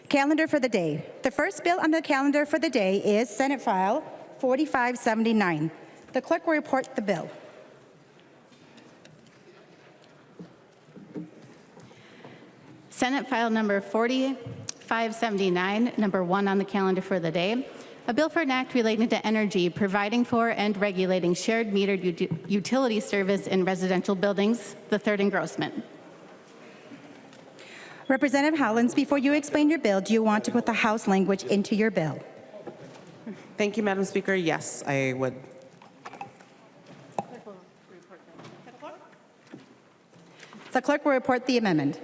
Calendar for the day. The first bill on the calendar for the day is Senate File 4579. The clerk will report the bill. Senate File number 4579, number 1 on the calendar for the day. A bill for an act relating to energy, providing for and regulating shared metered utility service in residential buildings, the third engrossment. Representative Hollins, before you explain your bill, do you want to put the House language into your bill? Thank you, Madam Speaker. Yes, I would. The clerk will report the amendment.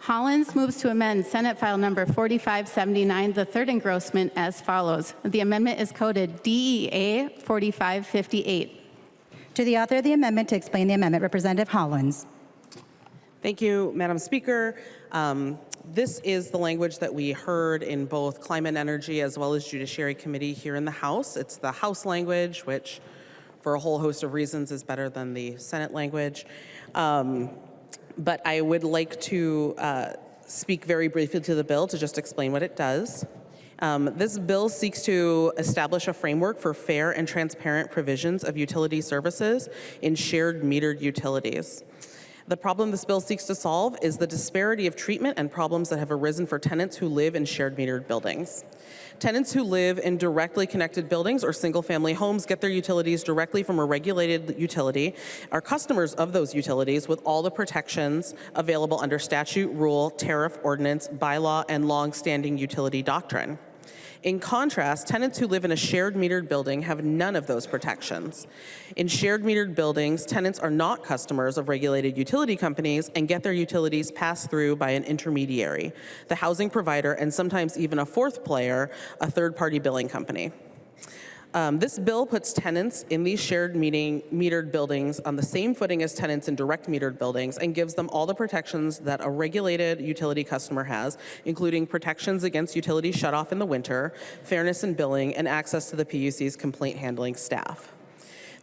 Hollins moves to amend Senate File number 4579, the third engrossment, as follows. The amendment is coded DEA 4558. To the author of the amendment to explain the amendment, Representative Hollins. Thank you, Madam Speaker. This is the language that we heard in both Climate and Energy as well as Judiciary Committee here in the House. It's the House language, which for a whole host of reasons is better than the Senate language. But I would like to speak very briefly to the bill to just explain what it does. This bill seeks to establish a framework for fair and transparent provisions of utility services in shared metered utilities. The problem this bill seeks to solve is the disparity of treatment and problems that have arisen for tenants who live in shared metered buildings. Tenants who live in directly connected buildings or single-family homes get their utilities directly from a regulated utility, are customers of those utilities with all the protections available under statute, rule, tariff, ordinance, bylaw, and long-standing utility doctrine. In contrast, tenants who live in a shared metered building have none of those protections. In shared metered buildings, tenants are not customers of regulated utility companies and get their utilities passed through by an intermediary, the housing provider, and sometimes even a fourth player, a third-party billing company. This bill puts tenants in these shared metered buildings on the same footing as tenants in direct metered buildings and gives them all the protections that a regulated utility customer has, including protections against utility shutoff in the winter, fairness in billing, and access to the PUC's complaint handling staff.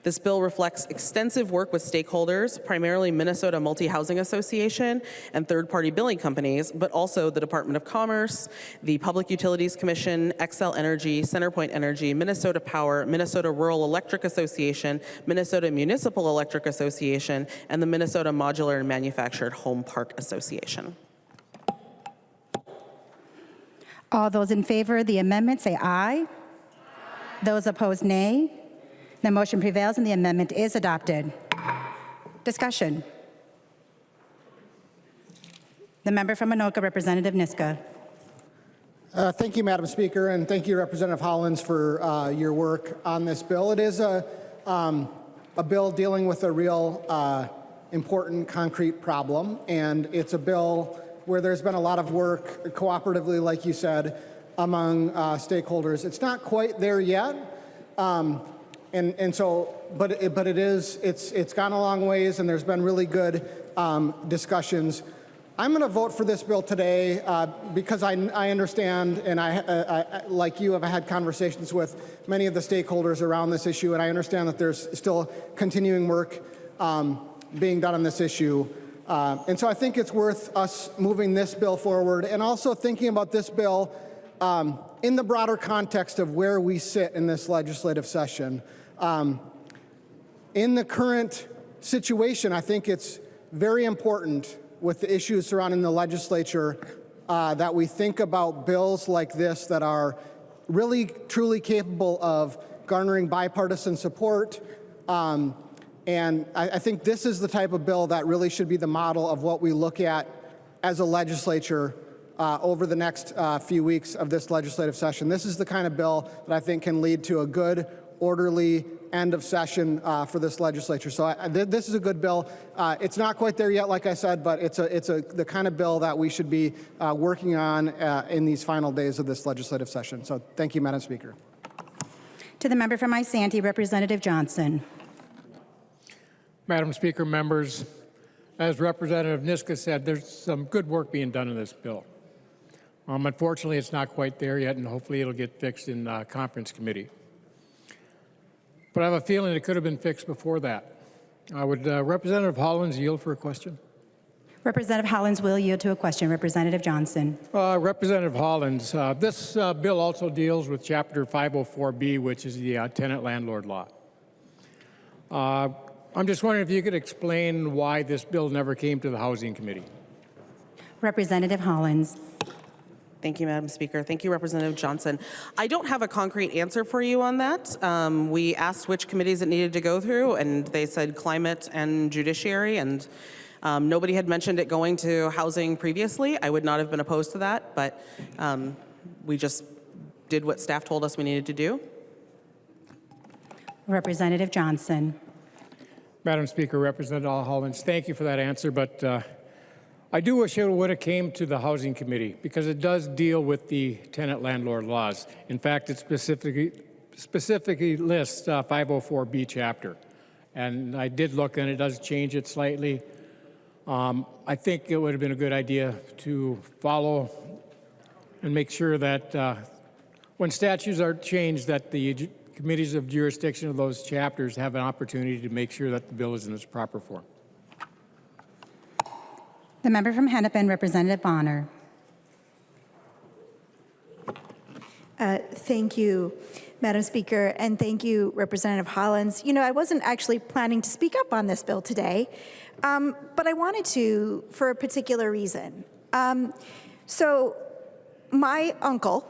This bill reflects extensive work with stakeholders, primarily Minnesota Multi-Housing Association and third-party billing companies, but also the Department of Commerce, the Public Utilities Commission, Xcel Energy, CenterPoint Energy, Minnesota Power, Minnesota Rural Electric Association, Minnesota Municipal Electric Association, and the Minnesota Modular and Manufactured Home Park Association. All those in favor of the amendment say aye. Those opposed, nay. The motion prevails and the amendment is adopted. Discussion. The member from Anoka, Representative Niska. Thank you, Madam Speaker, and thank you, Representative Hollins, for your work on this bill. It is a bill dealing with a real important concrete problem, and it's a bill where there's been a lot of work cooperatively, like you said, among stakeholders. It's not quite there yet. But it's gone a long ways, and there's been really good discussions. I'm going to vote for this bill today because I understand, and I, like you, have had conversations with many of the stakeholders around this issue, and I understand that there's still continuing work being done on this issue. And so I think it's worth us moving this bill forward and also thinking about this bill in the broader context of where we sit in this legislative session. In the current situation, I think it's very important with the issues surrounding the legislature that we think about bills like this that are really, truly capable of garnering bipartisan support. And I think this is the type of bill that really should be the model of what we look at as a legislature over the next few weeks of this legislative session. This is the kind of bill that I think can lead to a good, orderly end of session for this legislature. So this is a good bill. It's not quite there yet, like I said, but it's the kind of bill that we should be working on in these final days of this legislative session. So thank you, Madam Speaker. To the member from Isanti, Representative Johnson. Madam Speaker, members, as Representative Niska said, there's some good work being done in this bill. Unfortunately, it's not quite there yet, and hopefully it'll get fixed in conference committee. But I have a feeling it could have been fixed before that. Would Representative Hollins yield for a question? Representative Hollins will yield to a question. Representative Johnson. Representative Hollins, this bill also deals with Chapter 504B, which is the tenant landlord law. I'm just wondering if you could explain why this bill never came to the Housing Committee. Representative Hollins. Thank you, Madam Speaker. Thank you, Representative Johnson. I don't have a concrete answer for you on that. We asked which committees it needed to go through, and they said Climate and Judiciary, and nobody had mentioned it going to Housing previously. I would not have been opposed to that, but we just did what staff told us we needed to do. Representative Johnson. Madam Speaker, Representative Hollins, thank you for that answer, but I do wish it would have came to the Housing Committee because it does deal with the tenant landlord laws. In fact, it specifically lists 504B chapter. And I did look and it does change it slightly. I think it would have been a good idea to follow and make sure that when statutes are changed that the committees of jurisdiction of those chapters have an opportunity to make sure that the bill is in its proper form. The member from Hennepin, Representative Bonner. Thank you, Madam Speaker, and thank you, Representative Hollins. You know, I wasn't actually planning to speak up on this bill today, but I wanted to for a particular reason. So my uncle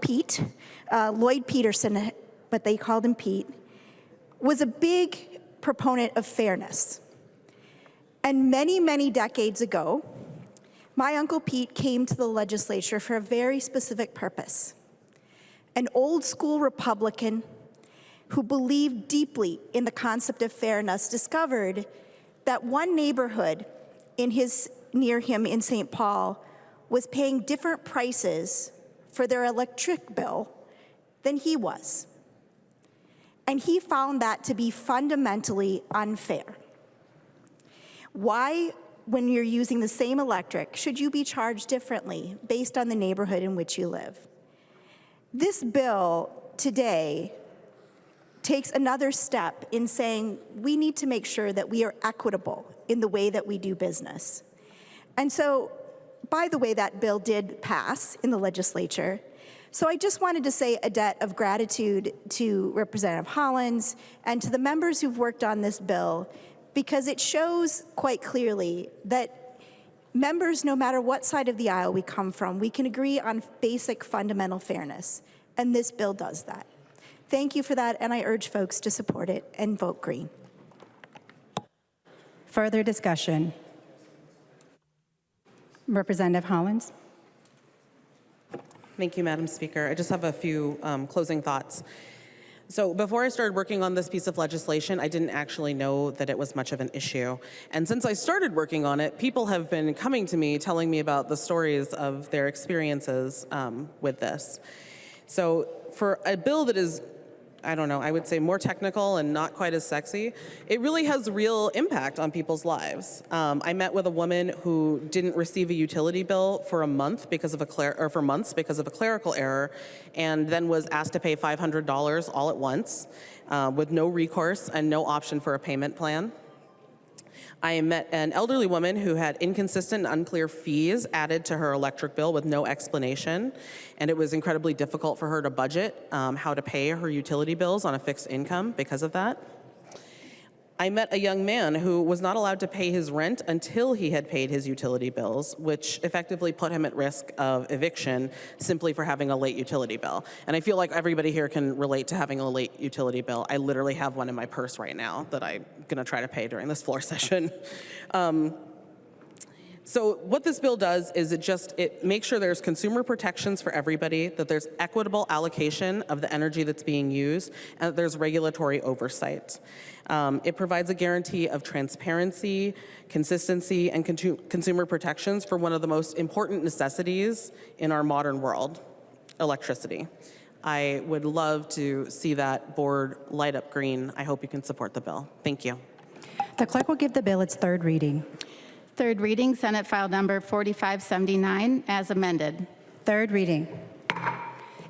Pete, Lloyd Peterson, but they called him Pete, was a big proponent of fairness. And many, many decades ago, my Uncle Pete came to the legislature for a very specific purpose. An old school Republican who believed deeply in the concept of fairness discovered that one neighborhood near him in St. Paul was paying different prices for their electric bill than he was. And he found that to be fundamentally unfair. Why, when you're using the same electric, should you be charged differently based on the neighborhood in which you live? This bill today takes another step in saying we need to make sure that we are equitable in the way that we do business. And so, by the way, that bill did pass in the legislature. So I just wanted to say a debt of gratitude to Representative Hollins and to the members who've worked on this bill, because it shows quite clearly that members, no matter what side of the aisle we come from, we can agree on basic fundamental fairness, and this bill does that. Thank you for that, and I urge folks to support it and vote green. Further discussion. Representative Hollins. Thank you, Madam Speaker. I just have a few closing thoughts. So before I started working on this piece of legislation, I didn't actually know that it was much of an issue. And since I started working on it, people have been coming to me telling me about the stories of their experiences with this. So for a bill that is, I don't know, I would say more technical and not quite as sexy, it really has real impact on people's lives. I met with a woman who didn't receive a utility bill for months because of a clerical error, and then was asked to pay $500 all at once with no recourse and no option for a payment plan. I met an elderly woman who had inconsistent and unclear fees added to her electric bill with no explanation, and it was incredibly difficult for her to budget how to pay her utility bills on a fixed income because of that. I met a young man who was not allowed to pay his rent until he had paid his utility bills, which effectively put him at risk of eviction simply for having a late utility bill. And I feel like everybody here can relate to having a late utility bill. I literally have one in my purse right now that I'm gonna try to pay during this floor session. So what this bill does is it makes sure there's consumer protections for everybody, that there's equitable allocation of the energy that's being used, and that there's regulatory oversight. It provides a guarantee of transparency, consistency, and consumer protections for one of the most important necessities in our modern world, electricity. I would love to see that board light up green. I hope you can support the bill. Thank you. The clerk will give the bill its third reading. Third reading, Senate File Number 4579, as amended. Third reading.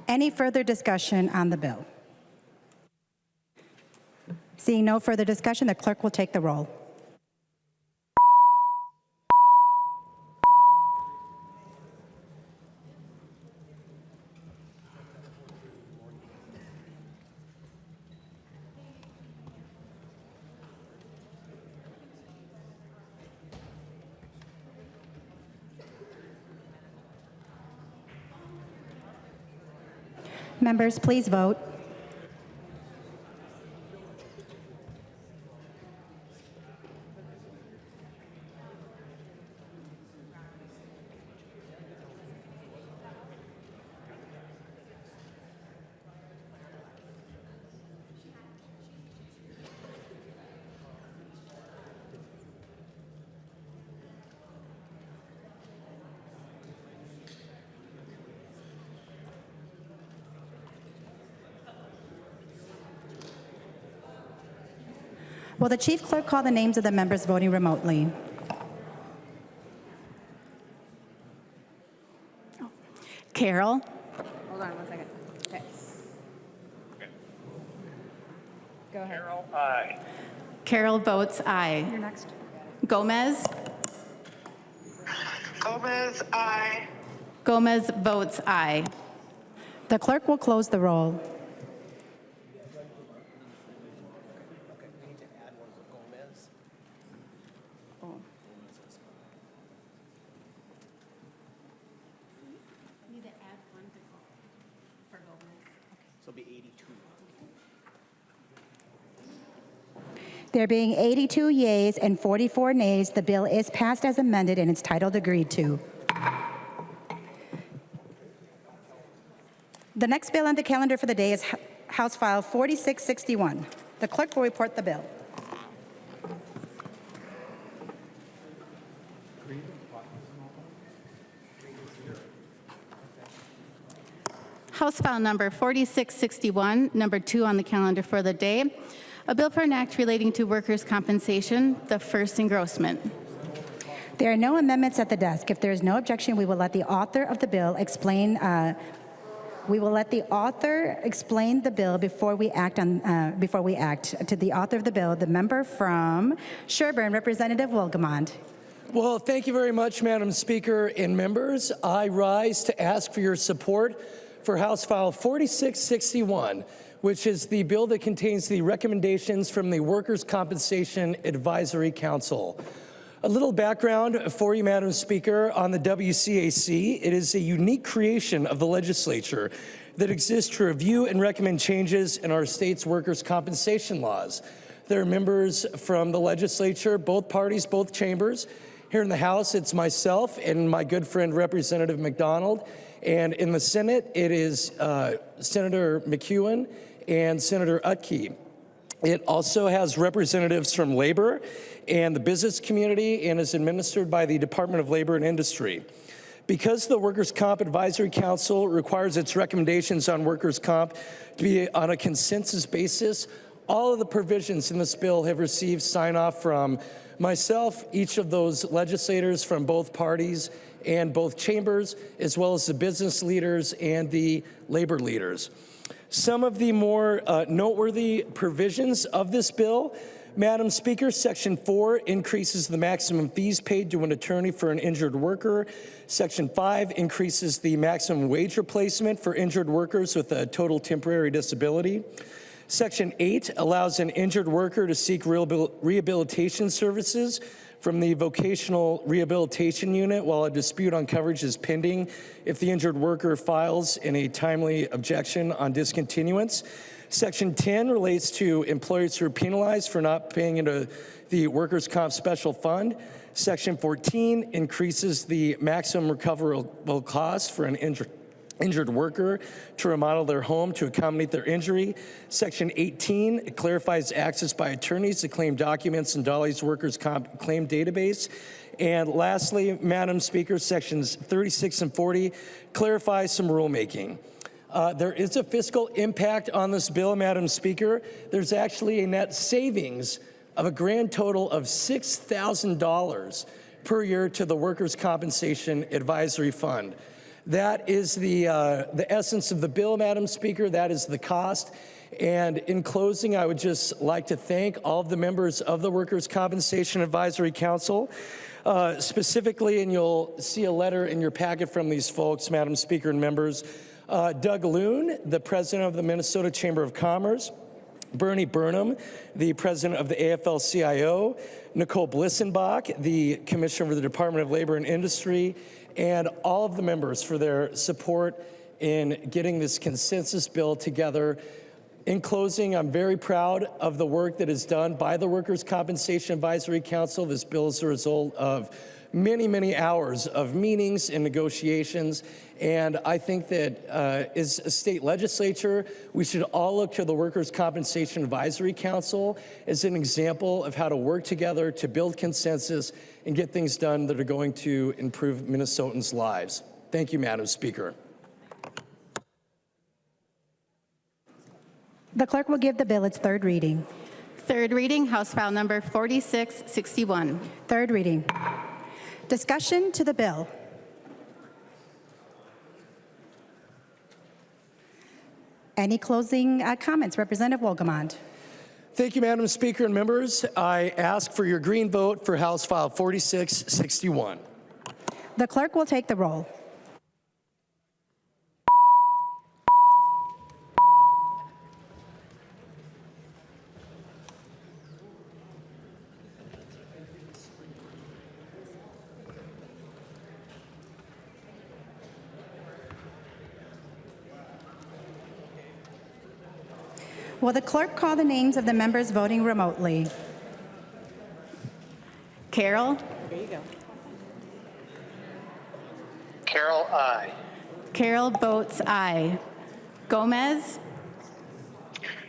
Any further discussion on the bill? Seeing no further discussion, the clerk will take the roll. Members, please vote. Will the chief clerk call the names of the members voting remotely? Carroll. Hold on one second. Okay. Go ahead. Carroll, aye. Carroll votes aye. You're next. Gomez. Gomez, aye. Gomez votes aye. The clerk will close the roll. There being 82 yeas and 44 nays, the bill is passed as amended and its title agreed to. The next bill on the calendar for the day is House File 4661. The clerk will report the bill. House File Number 4661, number 2 on the calendar for the day. A bill for an act relating to workers' compensation, the first engrossment. There are no amendments at the desk. If there is no objection, we will let the author of the bill explain. The bill before we act on. To the author of the bill, the member from Sherburne, Representative Wolgamott. Well, thank you very much, Madam Speaker and members. I rise to ask for your support for House File 4661, which is the bill that contains the recommendations from the Workers' Compensation Advisory Council. A little background for you, Madam Speaker, on the WCAC. It is a unique creation of the legislature that exists to review and recommend changes in our state's workers' compensation laws. There are members from the legislature, both parties, both chambers. Here in the House, it's myself and my good friend, Representative McDonald. And in the Senate, it is Senator McEwen and Senator Utke. It also has representatives from labor and the business community and is administered by the Department of Labor and Industry. Because the Workers' Comp Advisory Council requires its recommendations on workers' comp to be on a consensus basis, all of the provisions in this bill have received sign-off from myself, each of those legislators from both parties and both chambers, as well as the business leaders and the labor leaders. Some of the more noteworthy provisions of this bill, Madam Speaker, Section 4 increases the maximum fees paid to an attorney for an injured worker. Section 5 increases the maximum wage replacement for injured workers with a total temporary disability. Section 8 allows an injured worker to seek rehabilitation services from the Vocational Rehabilitation Unit while a dispute on coverage is pending if the injured worker files in a timely objection on discontinuance. Section 10 relates to employers who are penalized for not paying into the Workers' Comp Special Fund. Section 14 increases the maximum recoverable cost for an injured worker to remodel their home to accommodate their injury. Section 18 clarifies access by attorneys to claim documents in Dolly's Workers' Comp Claim Database. And lastly, Madam Speaker, Sections 36 and 40 clarify some rulemaking. There is a fiscal impact on this bill, Madam Speaker. There's actually a net savings of a grand total of $6,000 per year to the Workers' Compensation Advisory Fund. That is the essence of the bill, Madam Speaker. That is the cost. And in closing, I would just like to thank all of the members of the Workers' Compensation Advisory Council, specifically, and you'll see a letter in your packet from these folks, Madam Speaker and members, Doug Loon, the president of the Minnesota Chamber of Commerce, Bernie Burnham, the president of the AFL-CIO, Nicole Blissenbach, the commissioner for the Department of Labor and Industry, and all of the members for their support in getting this consensus bill together. In closing, I'm very proud of the work that is done by the Workers' Compensation Advisory Council. This bill is a result of many, many hours of meetings and negotiations. And I think that as a state legislature, we should all look to the Workers' Compensation Advisory Council as an example of how to work together to build consensus and get things done that are going to improve Minnesotans' lives. Thank you, Madam Speaker. The clerk will give the bill its third reading. Third reading, House File Number 4661. Third reading. Discussion to the bill. Any closing comments? Representative Wolgamott. Thank you, Madam Speaker and members. I ask for your green vote for House File 4661. The clerk will take the roll. Will the clerk call the names of the members voting remotely? Carroll. There you go. Carroll, aye. Carroll votes aye. Gomez.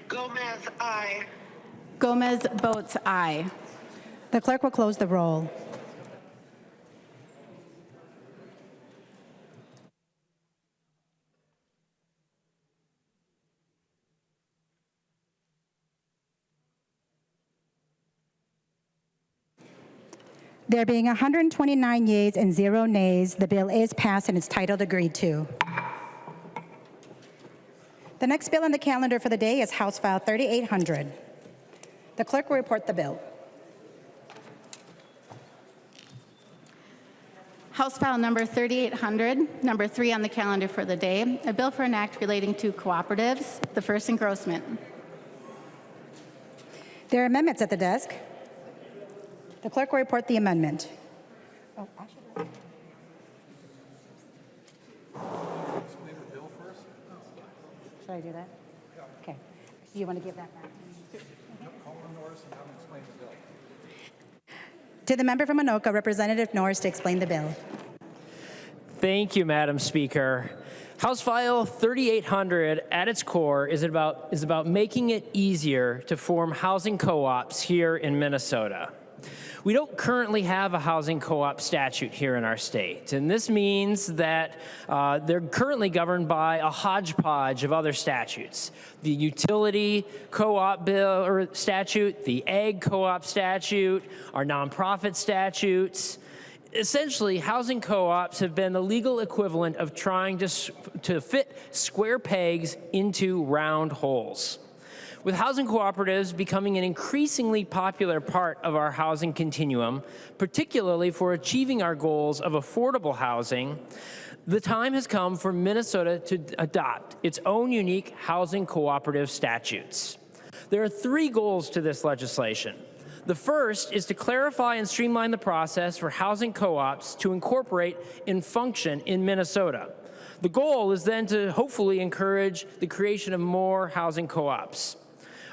Gomez, aye. Gomez votes aye. The clerk will close the roll. There being 129 yeas and 0 nays, the bill is passed and its title agreed to. The next bill on the calendar for the day is House File 3800. The clerk will report the bill. House File Number 3800, number 3 on the calendar for the day, a bill for an act relating to cooperatives, the first engrossment. There are amendments at the desk. The clerk will report the amendment. Oh, actually. Should I do that? Okay. Do you want to give that back? Call on Norris and have him explain the bill. To the member from Anoka, Representative Norris to explain the bill. Thank you, Madam Speaker. House File 3800 at its core is about making it easier to form housing co-ops here in Minnesota. We don't currently have a housing co-op statute here in our state, and this means that they're currently governed by a hodgepodge of other statutes. The utility co-op bill or statute, the ag co-op statute, our nonprofit statutes. Essentially, housing co-ops have been the legal equivalent of trying to fit square pegs into round holes. With housing cooperatives becoming an increasingly popular part of our housing continuum, particularly for achieving our goals of affordable housing, the time has come for Minnesota to adopt its own unique housing cooperative statutes. There are 3 goals to this legislation. The first is to clarify and streamline the process for housing co-ops to incorporate and function in Minnesota. The goal is then to hopefully encourage the creation of more housing co-ops.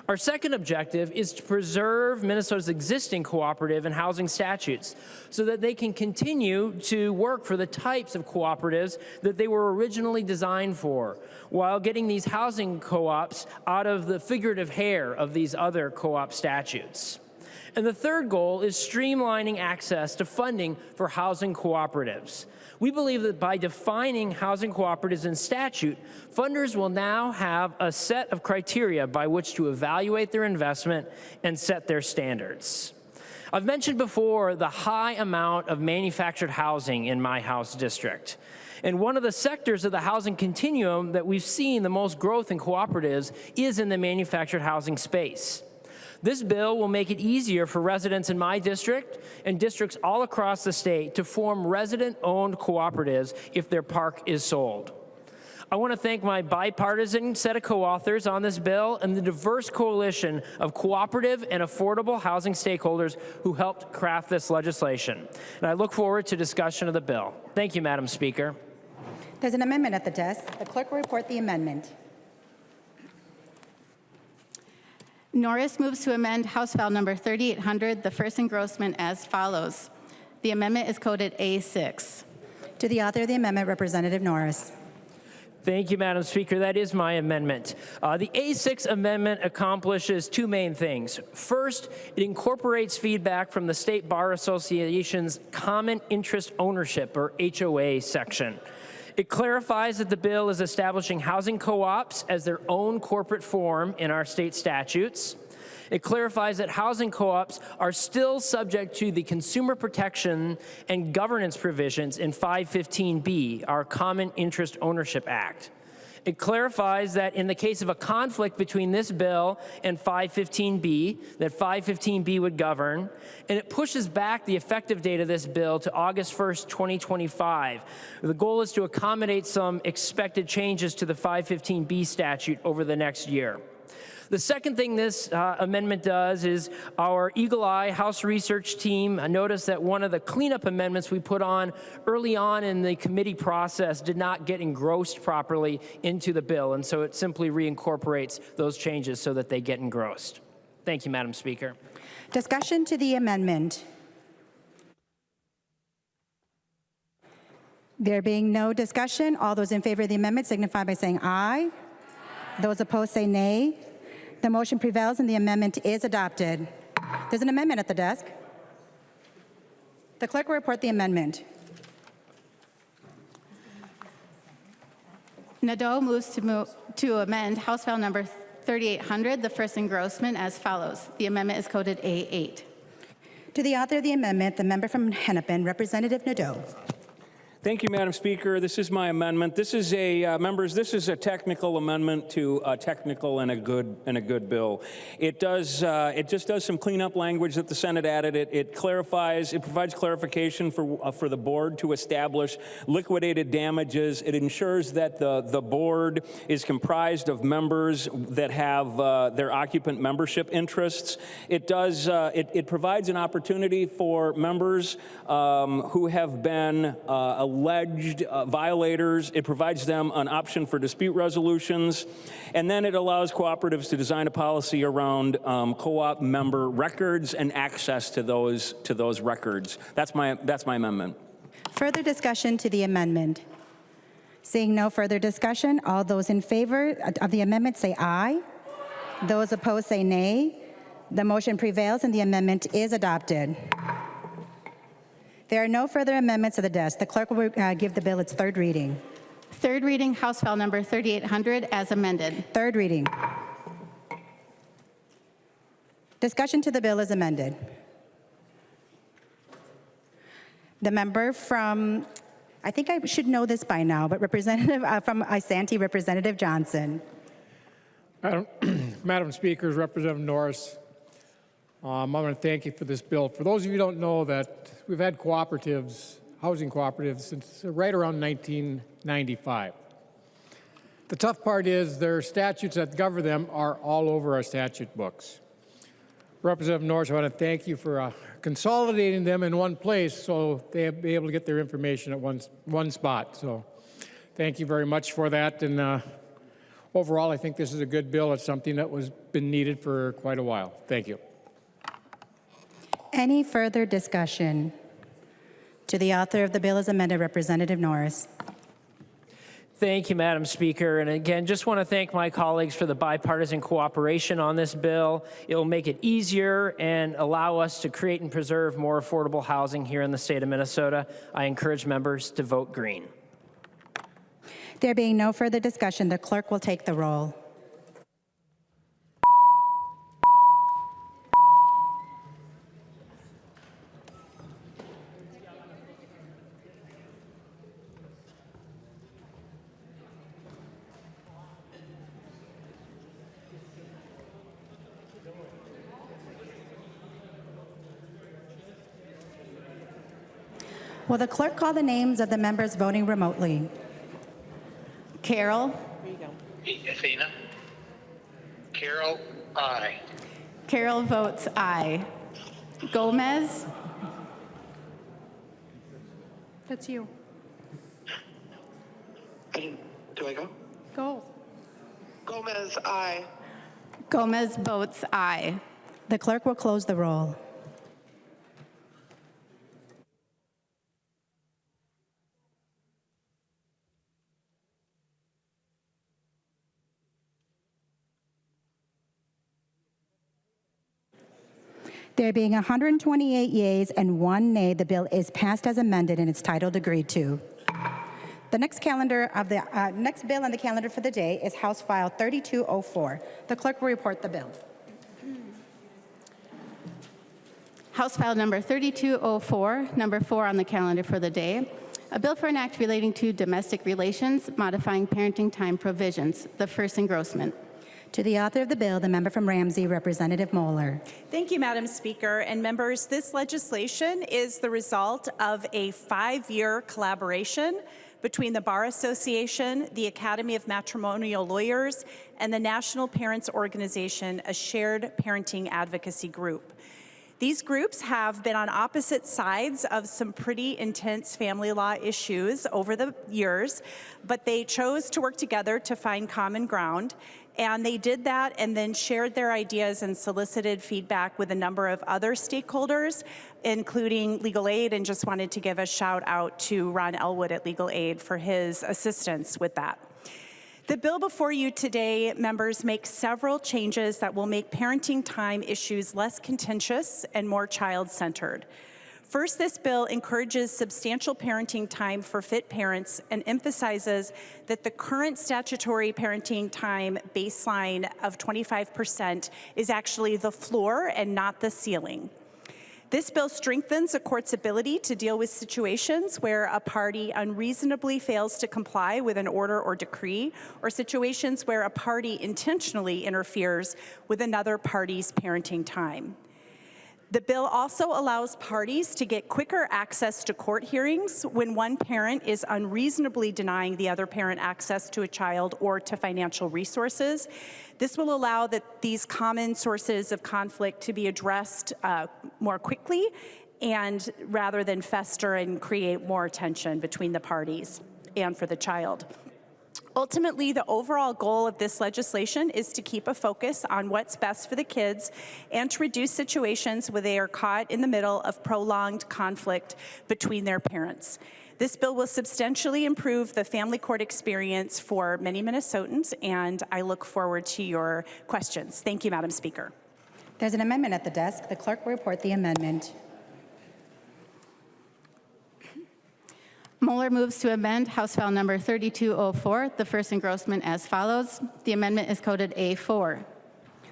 Our second objective is to preserve Minnesota's existing cooperative and housing statutes so that they can continue to work for the types of cooperatives that they were originally designed for, while getting these housing co-ops out of the figurative hair of these other co-op statutes. And the third goal is streamlining access to funding for housing cooperatives. We believe that by defining housing cooperatives in statute, funders will now have a set of criteria by which to evaluate their investment and set their standards. I've mentioned before the high amount of manufactured housing in my House district. And one of the sectors of the housing continuum that we've seen the most growth in cooperatives is in the manufactured housing space. This bill will make it easier for residents in my district and districts all across the state to form resident-owned cooperatives if their park is sold. I want to thank my bipartisan set of co-authors on this bill and the diverse coalition of cooperative and affordable housing stakeholders who helped craft this legislation. And I look forward to discussion of the bill. Thank you, Madam Speaker. There's an amendment at the desk. The clerk will report the amendment. Norris moves to amend House File Number 3800, the first engrossment, as follows. The amendment is coded A6. To the author of the amendment, Representative Norris. Thank you, Madam Speaker. That is my amendment. The A6 amendment accomplishes two main things. First, it incorporates feedback from the State Bar Association's Common Interest Ownership, or HOA, section. It clarifies that the bill is establishing housing co-ops as their own corporate form in our state statutes. It clarifies that housing co-ops are still subject to the consumer protection and governance provisions in 515B, our Common Interest Ownership Act. It clarifies that in the case of a conflict between this bill and 515B, that 515B would govern, and it pushes back the effective date of this bill to August 1st, 2025. The goal is to accommodate some expected changes to the 515B statute over the next year. The second thing this amendment does is our Eagle Eye House research team noticed that one of the cleanup amendments we put on early on in the committee process did not get engrossed properly into the bill, and so it simply reincorporates those changes so that they get engrossed. Thank you, Madam Speaker. Discussion to the amendment. There being no discussion, all those in favor of the amendment signify by saying aye. Those opposed say nay. The motion prevails and the amendment is adopted. There's an amendment at the desk. The clerk will report the amendment. Nadeau moves to amend House File Number 3800, the first engrossment, as follows. The amendment is coded A8. To the author of the amendment, the member from Hennepin, Representative Nadeau. Thank you, Madam Speaker. This is my amendment. This is a members. This is a technical amendment to a technical and a good bill. It just does some cleanup language that the Senate added. It clarifies. It provides clarification for the board to establish liquidated damages. It ensures that the board is comprised of members that have their occupant membership interests. It provides an opportunity for members who have been alleged violators. It provides them an option for dispute resolutions, and then it allows cooperatives to design a policy around co-op member records and access to those records. That's my amendment. Further discussion to the amendment. Seeing no further discussion, all those in favor of the amendment say aye. Those opposed say nay. The motion prevails and the amendment is adopted. There are no further amendments to the desk. The clerk will give the bill its third reading. Third reading, House File Number 3800, as amended. Third reading. Discussion to the bill is amended. The member from, I think I should know this by now, but Representative from Isanti, Representative Johnson. Madam Speaker, Representative Norris, I want to thank you for this bill. For those of you who don't know, that we've had cooperatives, housing cooperatives, since right around 1995. The tough part is their statutes that govern them are all over our statute books. Representative Norris, I want to thank you for consolidating them in one place so they'll be able to get their information at one spot. So thank you very much for that. And overall, I think this is a good bill. It's something that was been needed for quite a while. Thank you. Any further discussion? To the author of the bill as amended, Representative Norris. Thank you, Madam Speaker. And again, just want to thank my colleagues for the bipartisan cooperation on this bill. It will make it easier and allow us to create and preserve more affordable housing here in the state of Minnesota. I encourage members to vote green. There being no further discussion, the clerk will take the roll. Will the clerk call the names of the members voting remotely? Carol? Athena. Carol, aye. Carol votes aye. Gomez? That's you. Do I go? Go. Gomez, aye. Gomez votes aye. The clerk will close the roll. There being 128 yeas and 1 nay, the bill is passed as amended and its title agreed to. The next next bill on the calendar for the day is House File 3204. The clerk will report the bill. House File number 3204, number 4 on the calendar for the day. A bill for an act relating to domestic relations, modifying parenting time provisions, the first engrossment. To the author of the bill, the member from Ramsey, Representative Moller. Thank you, Madam Speaker. And members, this legislation is the result of a 5-year collaboration between the Bar Association, the Academy of Matrimonial Lawyers, and the National Parents Organization, a shared parenting advocacy group. These groups have been on opposite sides of some pretty intense family law issues over the years, but they chose to work together to find common ground. And they did that and then shared their ideas and solicited feedback with a number of other stakeholders, including legal aid, and just wanted to give a shout out to Ron Elwood at Legal Aid for his assistance with that. The bill before you today, members, makes several changes that will make parenting time issues less contentious and more child-centered. First, this bill encourages substantial parenting time for fit parents and emphasizes that the current statutory parenting time baseline of 25% is actually the floor and not the ceiling. This bill strengthens a court's ability to deal with situations where a party unreasonably fails to comply with an order or decree, or situations where a party intentionally interferes with another party's parenting time. The bill also allows parties to get quicker access to court hearings when one parent is unreasonably denying the other parent access to a child or to financial resources. This will allow these common sources of conflict to be addressed more quickly, and rather than fester and create more tension between the parties and for the child. Ultimately, the overall goal of this legislation is to keep a focus on what's best for the kids and to reduce situations where they are caught in the middle of prolonged conflict between their parents. This bill will substantially improve the family court experience for many Minnesotans, and I look forward to your questions. Thank you, Madam Speaker. There's an amendment at the desk. The clerk will report the amendment. Moller moves to amend House File number 3204, the first engrossment, as follows. The amendment is coded A4.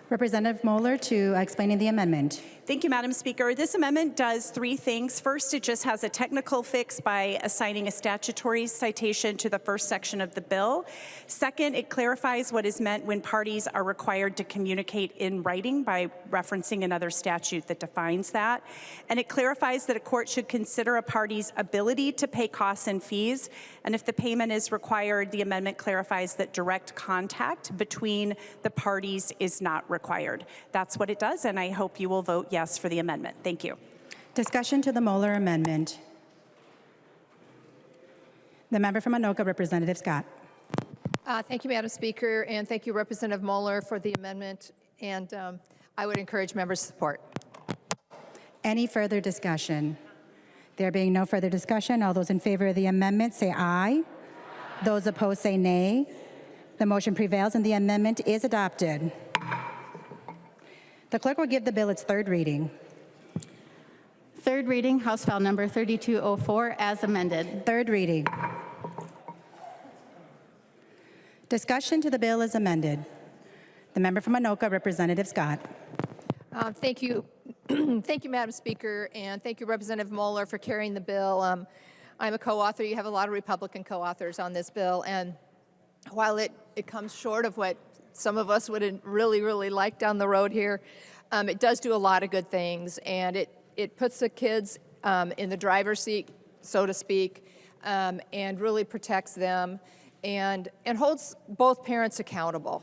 Representative Moller to explaining the amendment. Thank you, Madam Speaker. This amendment does 3 things. First, it just has a technical fix by assigning a statutory citation to the first section of the bill. Second, it clarifies what is meant when parties are required to communicate in writing by referencing another statute that defines that. And it clarifies that a court should consider a party's ability to pay costs and fees. And if the payment is required, the amendment clarifies that direct contact between the parties is not required. That's what it does, and I hope you will vote yes for the amendment. Thank you. Discussion to the Moller amendment. The member from Anoka, Representative Scott. Thank you, Madam Speaker, and thank you, Representative Moller, for the amendment, and I would encourage members' support. Any further discussion? There being no further discussion, all those in favor of the amendment say aye. Those opposed say nay. The motion prevails and the amendment is adopted. The clerk will give the bill its third reading. Third reading, House File number 3204, as amended. Third reading. Discussion to the bill is amended. The member from Anoka, Representative Scott. Thank you. Thank you, Madam Speaker, and thank you, Representative Moller, for carrying the bill. I'm a co-author. You have a lot of Republican co-authors on this bill, and while it comes short of what some of us would really like down the road here, it does do a lot of good things, and it puts the kids in the driver's seat, so to speak, and really protects them and holds both parents accountable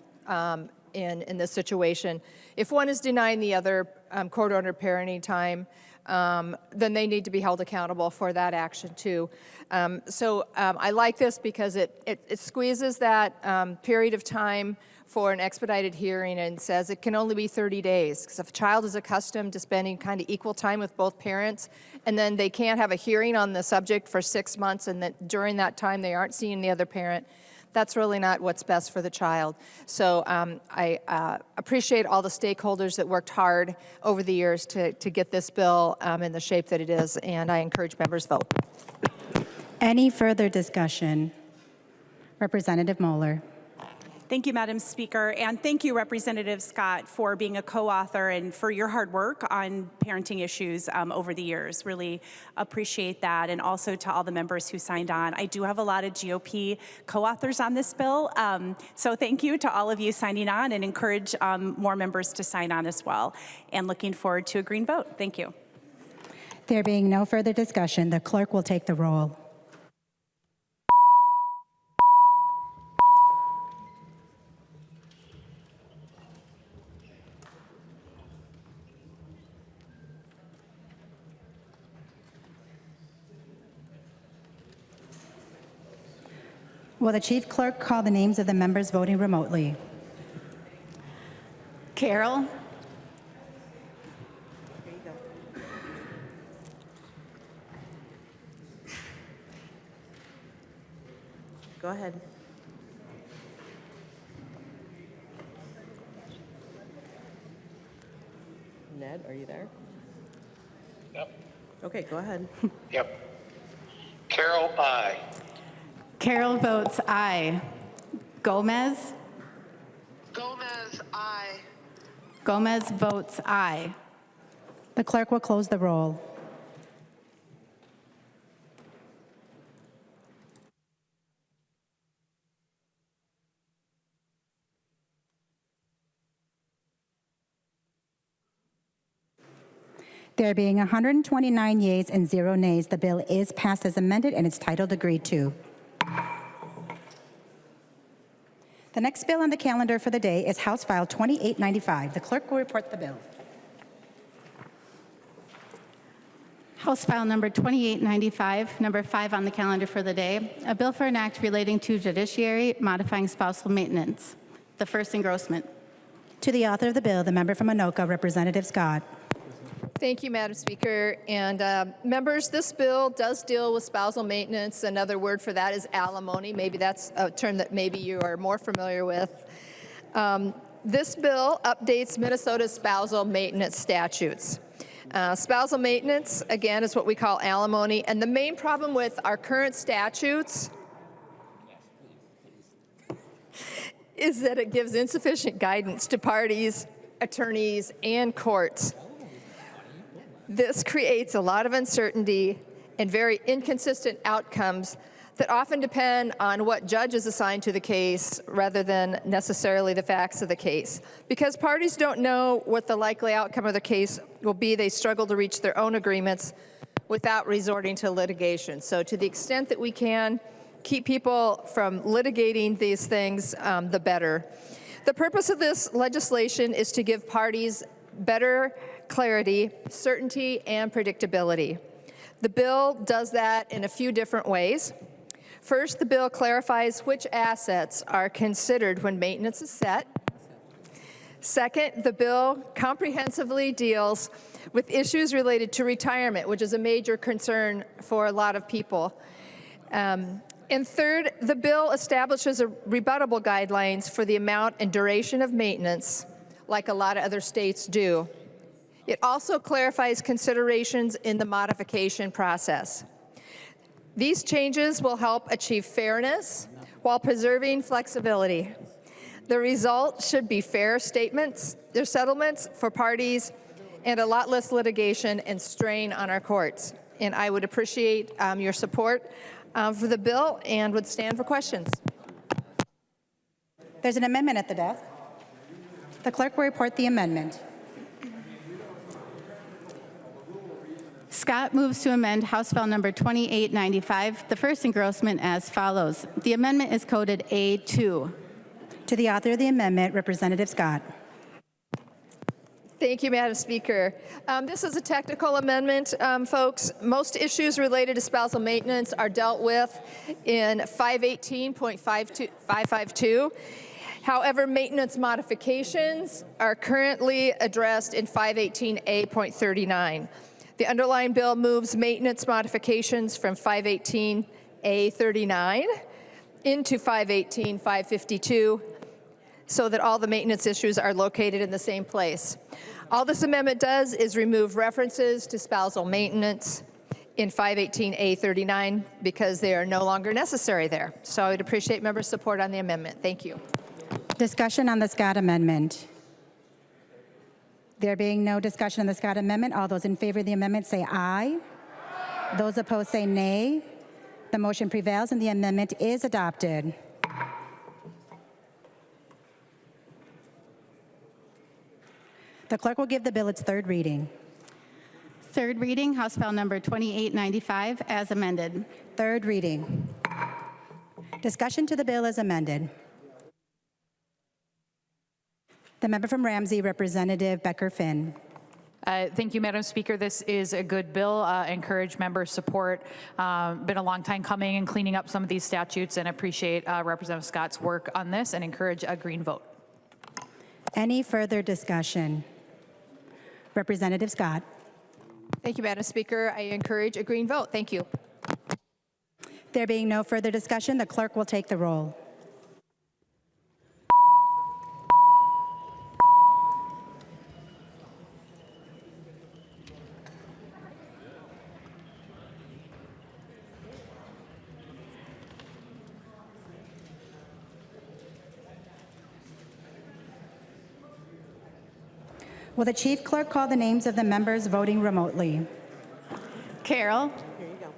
in this situation. If one is denying the other court-ordered parenting time, then they need to be held accountable for that action too. I like this because it squeezes that period of time for an expedited hearing and says it can only be 30 days. Because if a child is accustomed to spending kind of equal time with both parents, and then they can't have a hearing on the subject for 6 months, and that during that time they aren't seeing the other parent, that's really not what's best for the child. So I appreciate all the stakeholders that worked hard over the years to get this bill in the shape that it is, and I encourage members vote. Any further discussion? Representative Moller. Thank you, Madam Speaker, and thank you, Representative Scott, for being a co-author and for your hard work on parenting issues over the years. Really appreciate that, and also to all the members who signed on. I do have a lot of GOP co-authors on this bill, so thank you to all of you signing on, and encourage more members to sign on as well. And looking forward to a green vote. Thank you. There being no further discussion, the clerk will take the roll. Will the chief clerk call the names of the members voting remotely? Carol? Go ahead. Ned, are you there? Yep. Okay, go ahead. Yep. Carol, aye. Carol votes aye. Gomez? Gomez, aye. Gomez votes aye. The clerk will close the roll. There being 129 yeas and 0 nays, the bill is passed as amended and its title agreed to. The next bill on the calendar for the day is House File 2895. The clerk will report the bill. House File number 2895, number 5 on the calendar for the day, a bill for an act relating to Judiciary modifying spousal maintenance. The first engrossment. To the author of the bill, the member from Anoka, Representative Scott. Thank you, Madam Speaker. And members, this bill does deal with spousal maintenance. Another word for that is alimony. Maybe that's a term that maybe you are more familiar with. This bill updates Minnesota's spousal maintenance statutes. Spousal maintenance, again, is what we call alimony. And the main problem with our current statutes is that it gives insufficient guidance to parties, attorneys, and courts. This creates a lot of uncertainty and very inconsistent outcomes that often depend on what judge is assigned to the case rather than necessarily the facts of the case. Because parties don't know what the likely outcome of the case will be, they struggle to reach their own agreements without resorting to litigation. So to the extent that we can keep people from litigating these things, the better. The purpose of this legislation is to give parties better clarity, certainty, and predictability. The bill does that in a few different ways. First, the bill clarifies which assets are considered when maintenance is set. Second, the bill comprehensively deals with issues related to retirement, which is a major concern for a lot of people. And third, the bill establishes rebuttable guidelines for the amount and duration of maintenance, like a lot of other states do. It also clarifies considerations in the modification process. These changes will help achieve fairness while preserving flexibility. The result should be fair settlements for parties and a lot less litigation and strain on our courts. And I would appreciate your support for the bill and would stand for questions. There's an amendment at the desk. The clerk will report the amendment. Scott moves to amend House File number 2895, the first engrossment, as follows. The amendment is coded A2. To the author of the amendment, Representative Scott. Thank you, Madam Speaker. This is a technical amendment, folks. Most issues related to spousal maintenance are dealt with in 518.552. However, maintenance modifications are currently addressed in 518A.39. The underlying bill moves maintenance modifications from 518A.39 into 518.552 so that all the maintenance issues are located in the same place. All this amendment does is remove references to spousal maintenance in 518A.39 because they are no longer necessary there. So I would appreciate members' support on the amendment. Thank you. Discussion on the Scott Amendment. There being no discussion on the Scott Amendment, all those in favor of the amendment say aye. Those opposed say nay. The motion prevails and the amendment is adopted. The clerk will give the bill its third reading. Third reading, House File Number 2895, as amended. Third reading. Discussion to the bill as amended. The member from Ramsey, Representative Becker-Finn. Thank you, Madam Speaker. This is a good bill. Encourage member support. Been a long time coming and cleaning up some of these statutes, and appreciate Representative Scott's work on this and encourage a green vote. Any further discussion? Representative Scott. Thank you, Madam Speaker. I encourage a green vote. Thank you. There being no further discussion, the clerk will take the roll. Will the chief clerk call the names of the members voting remotely? Carroll. Here you go.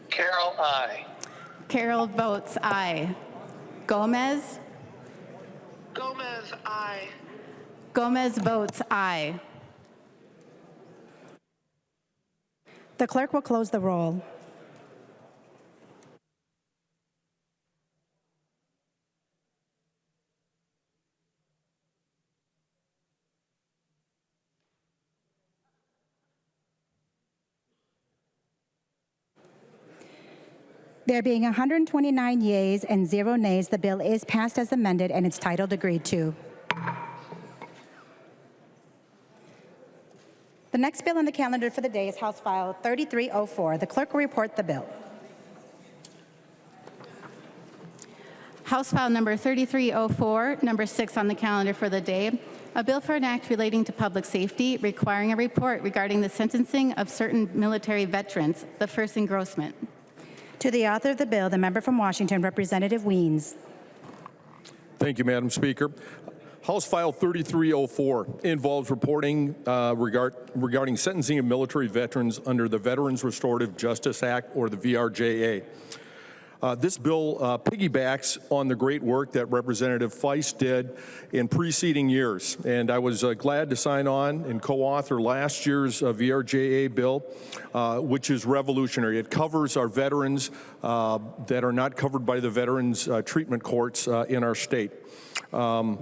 Carroll, aye. Carroll votes aye. Gomez. Gomez, aye. Gomez votes aye. The clerk will close the roll. There being 129 yeas and 0 nays, the bill is passed as amended and its title agreed to. The next bill on the calendar for the day is House File 3304. The clerk will report the bill. House File Number 3304, number 6 on the calendar for the day, a bill for an act relating to public safety requiring a report regarding the sentencing of certain military veterans, the first engrossment. To the author of the bill, the member from Washington, Representative Wiens. Thank you, Madam Speaker. House File 3304 involves reporting regarding sentencing of military veterans under the Veterans Restorative Justice Act, or the VRJA. This bill piggybacks on the great work that Representative Feist did in preceding years, and I was glad to sign on and co-author last year's VRJA bill, which is revolutionary. It covers our veterans that are not covered by the veterans treatment courts in our state. The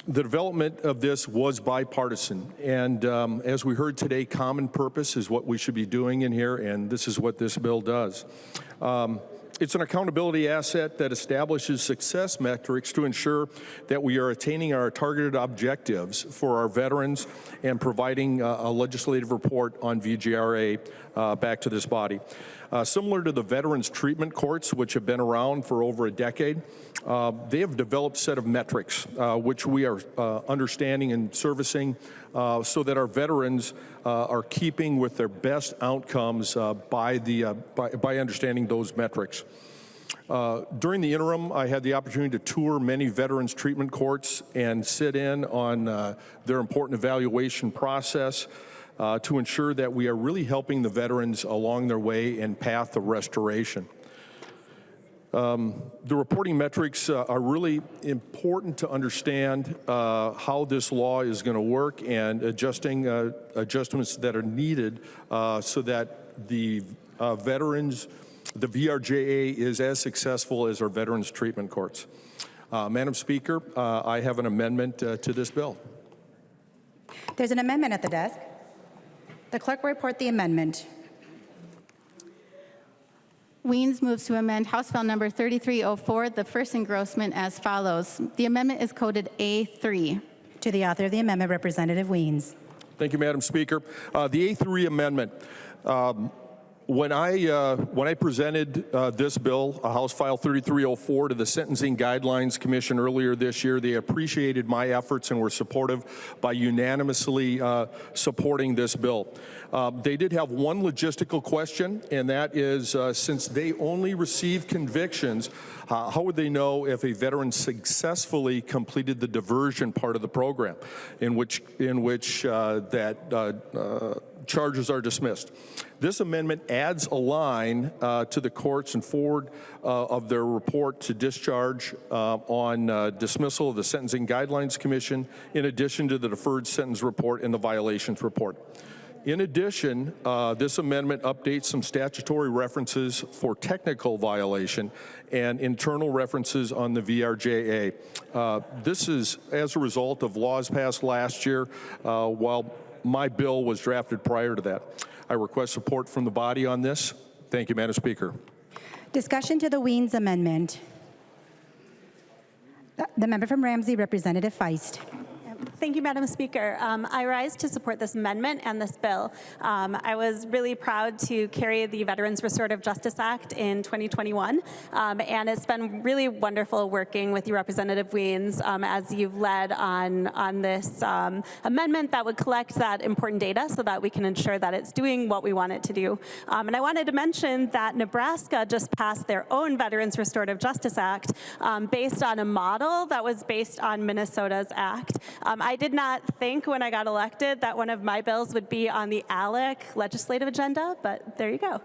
development of this was bipartisan, and as we heard today, common purpose is what we should be doing in here, and this is what this bill does. It's an accountability asset that establishes success metrics to ensure that we are attaining our targeted objectives for our veterans and providing a legislative report on VGRA back to this body. Similar to the Veterans Treatment Courts, which have been around for over a decade, they have developed a set of metrics which we are understanding and servicing so that our veterans are keeping with their best outcomes by understanding those metrics. During the interim, I had the opportunity to tour many veterans treatment courts and sit in on their important evaluation process to ensure that we are really helping the veterans along their way and path of restoration. The reporting metrics are really important to understand how this law is going to work and adjustments that are needed so that the veterans, the VRJA is as successful as our veterans treatment courts. Madam Speaker, I have an amendment to this bill. There's an amendment at the desk. The clerk will report the amendment. Wiens moves to amend House File Number 3304, the first engrossment, as follows. The amendment is coded A3. To the author of the amendment, Representative Wiens. Thank you, Madam Speaker. The A3 amendment. When I presented this bill, House File 3304, to the Sentencing Guidelines Commission earlier this year, they appreciated my efforts and were supportive by unanimously supporting this bill. They did have one logistical question, and that is, since they only receive convictions, how would they know if a veteran successfully completed the diversion part of the program, in which charges are dismissed? This amendment adds a line to the courts and forward of their report to discharge on dismissal of the Sentencing Guidelines Commission, in addition to the deferred sentence report and the violations report. In addition, this amendment updates some statutory references for technical violation and internal references on the VRJA. This is as a result of laws passed last year, while my bill was drafted prior to that. I request support from the body on this. Thank you, Madam Speaker. Discussion to the Wiens amendment. The member from Ramsey, Representative Feist. Thank you, Madam Speaker. I rise to support this amendment and this bill. I was really proud to carry the Veterans Restorative Justice Act in 2021, and it's been really wonderful working with you, Representative Wiens, as you've led on this amendment that would collect that important data so that we can ensure that it's doing what we want it to do. And I wanted to mention that Nebraska just passed their own Veterans Restorative Justice Act based on a model that was based on Minnesota's act. I did not think when I got elected that one of my bills would be on the ALEC legislative agenda, but there you go.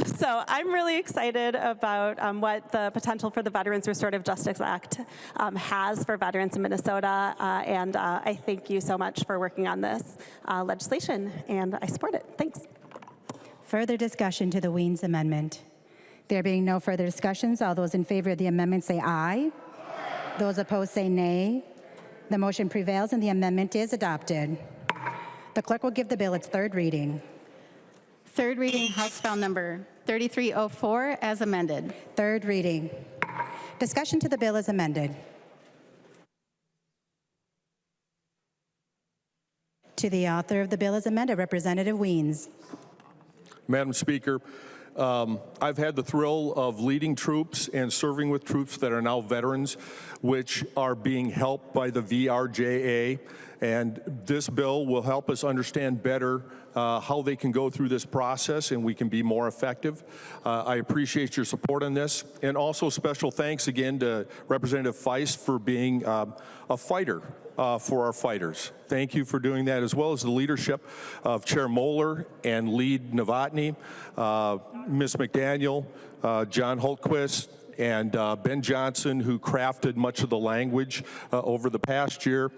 So I'm really excited about what the potential for the Veterans Restorative Justice Act has for veterans in Minnesota, and I thank you so much for working on this legislation, and I support it. Thanks. Further discussion to the Wiens amendment. There being no further discussions, all those in favor of the amendment say aye. Those opposed say nay. The motion prevails and the amendment is adopted. The clerk will give the bill its third reading. Third reading, House File Number 3304, as amended. Third reading. Discussion to the bill as amended. To the author of the bill as amended, Representative Wiens. Madam Speaker, I've had the thrill of leading troops and serving with troops that are now veterans, which are being helped by the VRJA, and this bill will help us understand better how they can go through this process and we can be more effective. I appreciate your support on this, and also special thanks again to Representative Feist for being a fighter for our fighters. Thank you for doing that, as well as the leadership of Chair Moller and Lead Novotny, Ms. McDaniel, John Holtquist, and Ben Johnson, who crafted much of the language over the past year.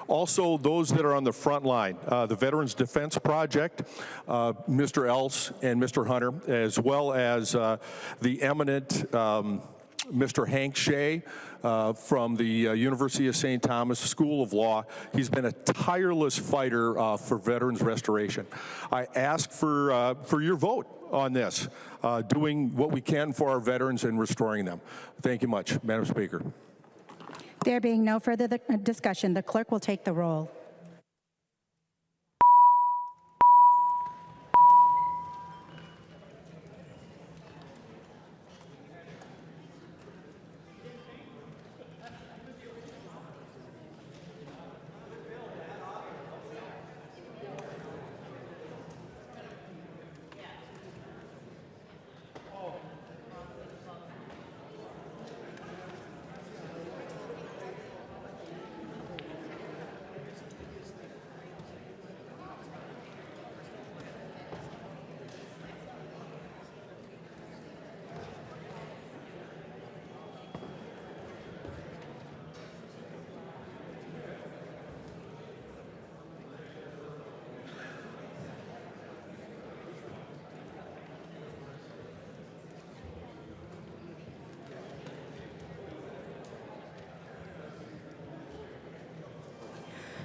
Also, those that are on the front line, the Veterans Defense Project, Mr. Else and Mr. Hunter, as well as the eminent Mr. Hank Shea from the University of St. Thomas School of Law. He's been a tireless fighter for veterans restoration. I ask for your vote on this, doing what we can for our veterans and restoring them. Thank you much, Madam Speaker. There being no further discussion, the clerk will take the roll.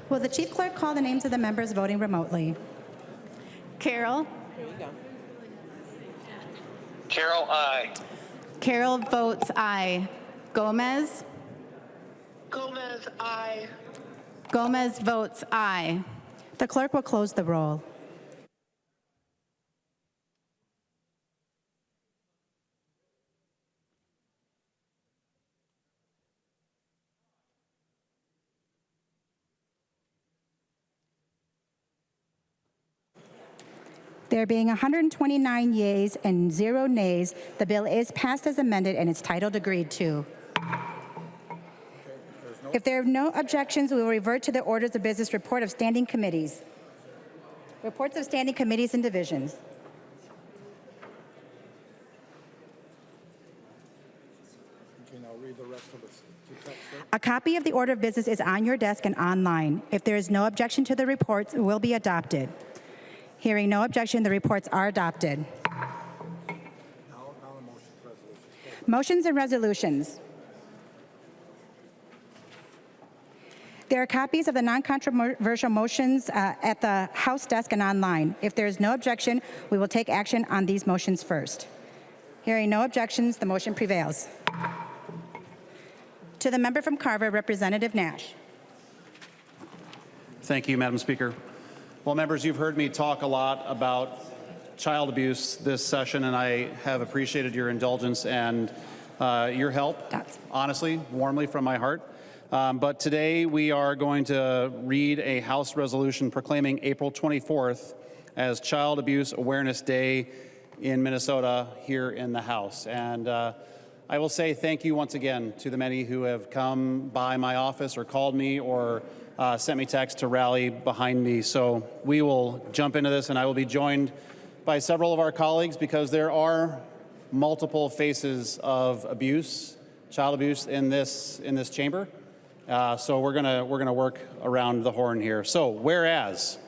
Will the chief clerk call the names of the members voting remotely? Carol? Carol, I. Carol votes aye. Gomez? Gomez, I. Gomez votes aye. The clerk will close the roll. There being 129 yeas and 0 nays, the bill is passed as amended and its title agreed to. If there are no objections, we will revert to the orders of business report of standing committees. Reports of standing committees and divisions. Okay, now read the rest of this. A copy of the order of business is on your desk and online. If there is no objection to the reports, it will be adopted. Hearing no objection, the reports are adopted. Motions and resolutions. There are copies of the non-controversial motions at the House desk and online. If there is no objection, we will take action on these motions first. Hearing no objections, the motion prevails. To the member from Carver, Representative Nash. Thank you, Madam Speaker. Well, members, you've heard me talk a lot about child abuse this session, and I have appreciated your indulgence and your help, honestly, warmly from my heart. But today we are going to read a House resolution proclaiming April 24th as Child Abuse Awareness Day in Minnesota here in the House. And I will say thank you once again to the many who have come by my office or called me or sent me text to rally behind me. So we will jump into this, and I will be joined by several of our colleagues because there are multiple faces of abuse, child abuse in this chamber. So we're gonna work around the horn here. So whereas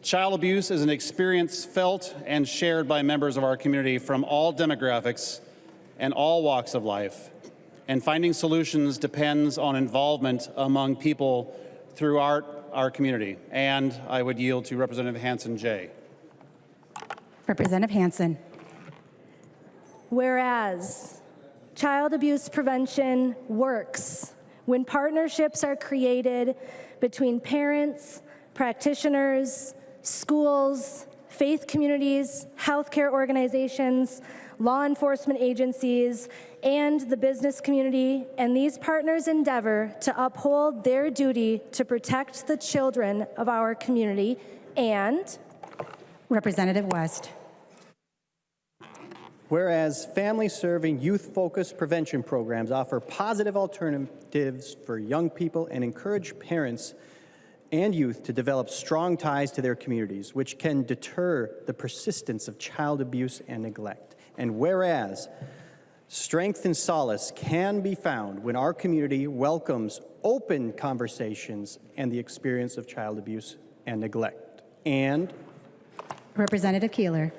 child abuse is an experience felt and shared by members of our community from all demographics and all walks of life, and finding solutions depends on involvement among people throughout our community. And I would yield to Representative Hanson J. Representative Hanson. Whereas child abuse prevention works when partnerships are created between parents, practitioners, schools, faith communities, healthcare organizations, law enforcement agencies, and the business community, and these partners endeavor to uphold their duty to protect the children of our community. And Representative West. Whereas family-serving, youth-focused prevention programs offer positive alternatives for young people and encourage parents and youth to develop strong ties to their communities, which can deter the persistence of child abuse and neglect. And whereas strength and solace can be found when our community welcomes open conversations and the experience of child abuse and neglect. And Representative Keeler.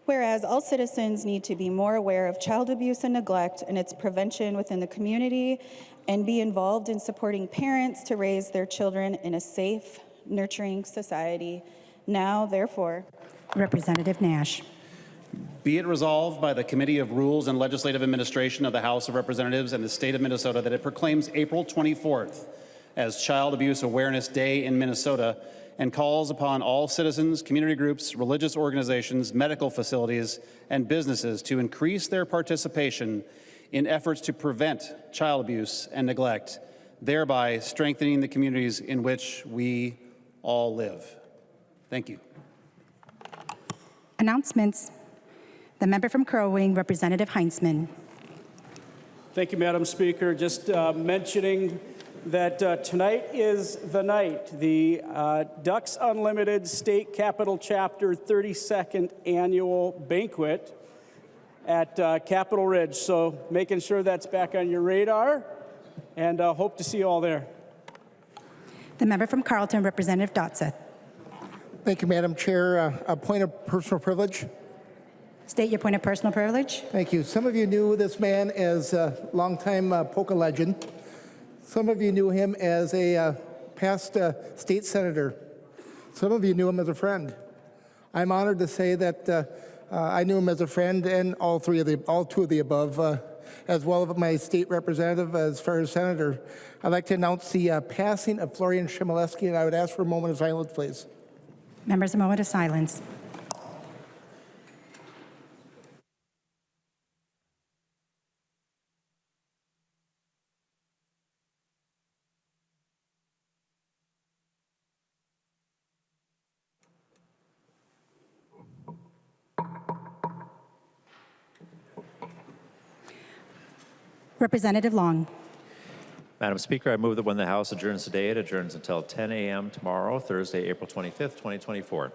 Whereas all citizens need to be more aware of child abuse and neglect and its prevention within the community and be involved in supporting parents to raise their children in a safe, nurturing society. Now, therefore. Representative Nash. Be it resolved by the Committee of Rules and Legislative Administration of the House of Representatives and the State of Minnesota that it proclaims April 24th as Child Abuse Awareness Day in Minnesota and calls upon all citizens, community groups, religious organizations, medical facilities, and businesses to increase their participation in efforts to prevent child abuse and neglect, thereby strengthening the communities in which we all live. Thank you. Announcements. The member from Crow Wing, Representative Heinzman. Thank you, Madam Speaker. Just mentioning that tonight is the night, the Ducks Unlimited State Capitol Chapter 32nd Annual Banquet at Capitol Ridge. So making sure that's back on your radar, and hope to see you all there. The member from Carlton, Representative Dotseth. Thank you, Madam Chair. A point of personal privilege. State your point of personal privilege. Thank you. Some of you knew this man as a longtime polka legend. Some of you knew him as a past state senator. Some of you knew him as a friend. I'm honored to say that I knew him as a friend and all two of the above, as well as my state representative as far as senator. I'd like to announce the passing of Florian Chmielewski, and I would ask for a moment of silence, please. Members, a moment of silence. Representative Long. Madam Speaker, I move that when the House adjourns today, it adjourns until 10 a.m. tomorrow, Thursday, April 25th, 2024.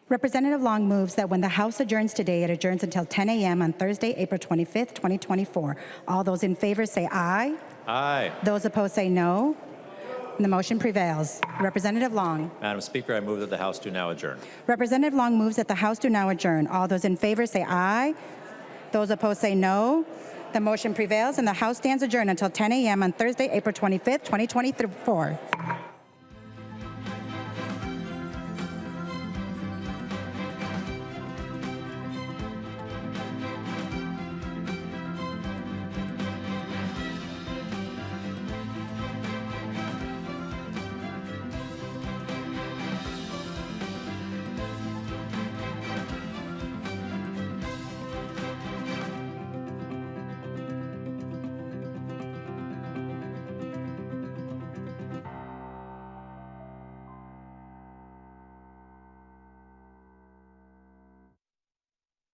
Representative Long moves that when the House adjourns today, it adjourns until 10 a.m. on Thursday, April 25th, 2024. All those in favor say aye. Aye. Those opposed say no. And the motion prevails. Representative Long. Madam Speaker, I move that the House do now adjourn. Representative Long moves that the House do now adjourn. All those in favor say aye. Those opposed say no. The motion prevails, and the House stands adjourned until 10 a.m. on Thursday, April 25th, 2024.